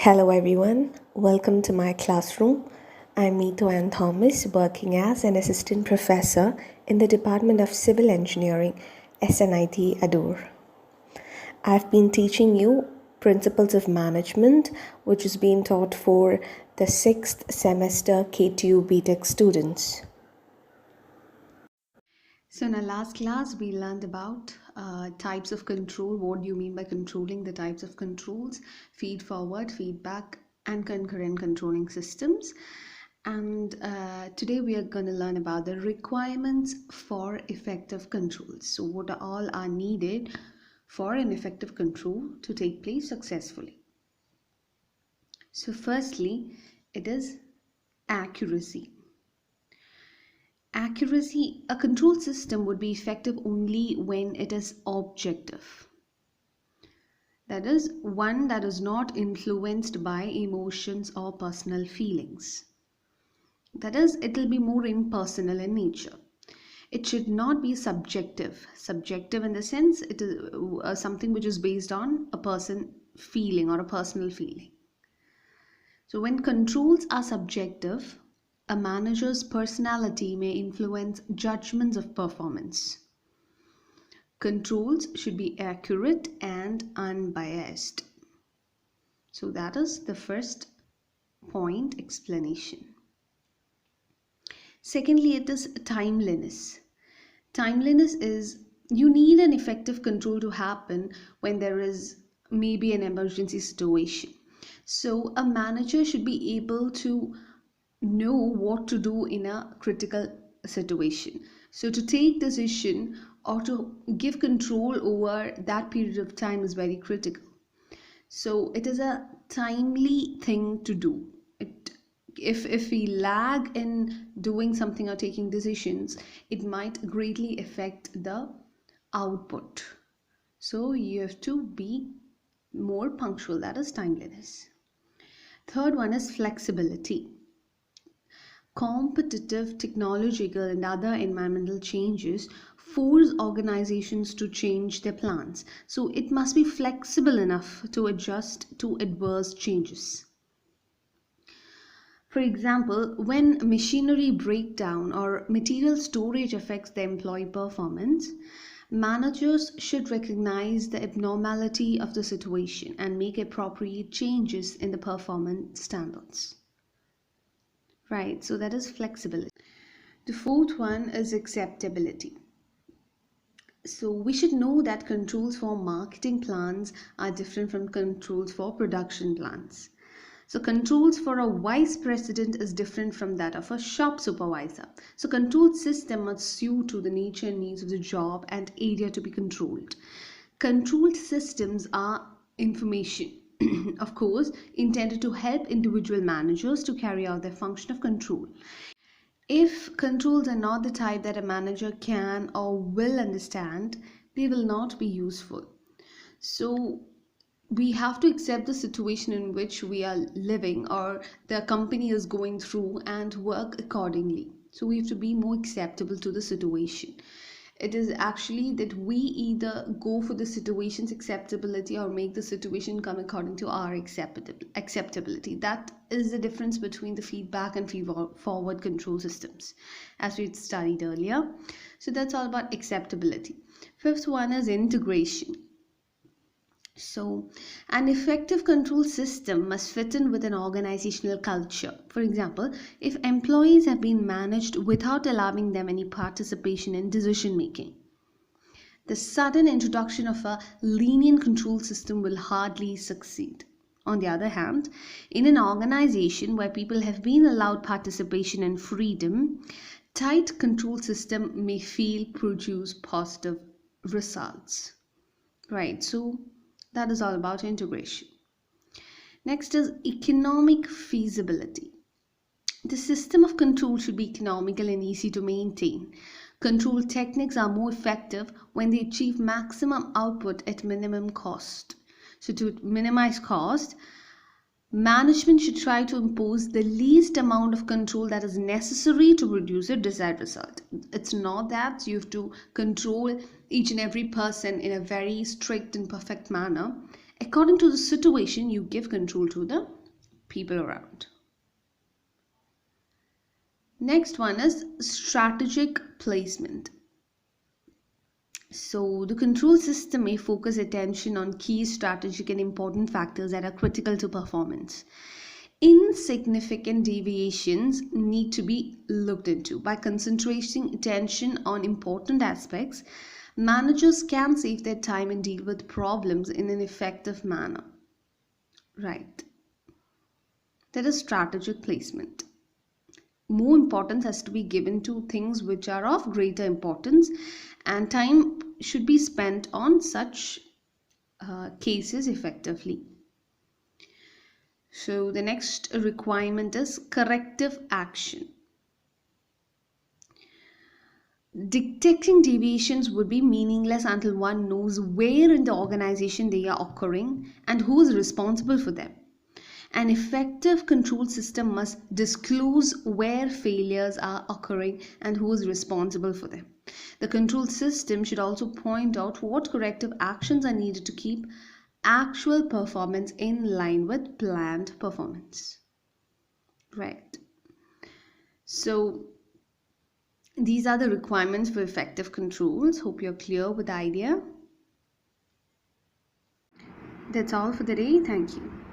Hello everyone, welcome to my classroom. I'm Neetu Ann Thomas, working as an assistant professor in the Department of Civil Engineering, SNIT Adur. I've been teaching you Principles of Management, which is being taught for the 6th semester K2 BTech students. So in our last class, we learned about types of control. What do you mean by controlling? The types of controls: feed forward, feedback, and concurrent controlling systems. And today we are going to learn about the requirements for effective controls. So what all are needed for an effective control to take place successfully? So firstly, it is accuracy. A control system would be effective only when it is objective. That is, one that is not influenced by emotions or personal feelings. That is, it will be more impersonal in nature. It should not be subjective. Subjective in the sense it is something which is based on a person feeling or a personal feeling. So when controls are subjective, a manager's personality may influence judgments of performance. Controls should be accurate and unbiased. So that is the first point explanation. Secondly, it is timeliness. Timeliness is you need an effective control to happen when there is maybe an emergency situation. So a manager should be able to know what to do in a critical situation. So to take decision or to give control over that period of time is very critical. So it is a timely thing to do. If we lag in doing something or taking decisions, it might greatly affect the output. So you have to be more punctual. That is timeliness. Third one is flexibility. Competitive, technological, and other environmental changes force organizations to change their plans. So it must be flexible enough to adjust to adverse changes. For example, when machinery breakdown or material storage affects the employee performance, managers should recognize the abnormality of the situation and make appropriate changes in the performance standards. Right, so that is flexibility. The fourth one is acceptability. So we should know that controls for marketing plans are different from controls for production plans. So controls for a vice president is different from that of a shop supervisor. So control system must suit to the nature and needs of the job and area to be controlled. Controlled systems are information, of course, intended to help individual managers to carry out their function of control. If controls are not the type that a manager can or will understand, they will not be useful. So we have to accept the situation in which we are living or the company is going through and work accordingly. So we have to be more acceptable to the situation. It is actually that we either go for the situation's acceptability or make the situation come according to our acceptability. That is the difference between the feedback and forward control systems, as we studied earlier. So that's all about acceptability. Fifth one is integration. So, an effective control system must fit in with an organizational culture. For example, if employees have been managed without allowing them any participation in decision making, the sudden introduction of a lenient control system will hardly succeed. On the other hand, in an organization where people have been allowed participation and freedom, tight control system may produce positive results. Right, so that is all about integration. Next is economic feasibility. The system of control should be economical and easy to maintain. Control techniques are more effective when they achieve maximum output at minimum cost. So to minimize cost, management should try to impose the least amount of control that is necessary to produce a desired result. It's not that you have to control each and every person in a very strict and perfect manner. according to the situation, you give control to the people around. Next one is strategic placement. So the control system may focus attention on key strategic and important factors that are critical to performance. Insignificant deviations need to be looked into. By concentrating attention on important aspects, managers can save their time and deal with problems in an effective manner. Right. That is strategic placement. More importance has to be given to things which are of greater importance, and time should be spent on such cases effectively. So the next requirement is corrective action. Detecting deviations would be meaningless until one knows where in the organization they are occurring and who is responsible for them. An effective control system must disclose where failures are occurring and who is responsible for them. The control system should also point out what corrective actions are needed to keep actual performance in line with planned performance. Right. So these are the requirements for effective controls. Hope you're clear with the idea. That's all for the day. Thank you.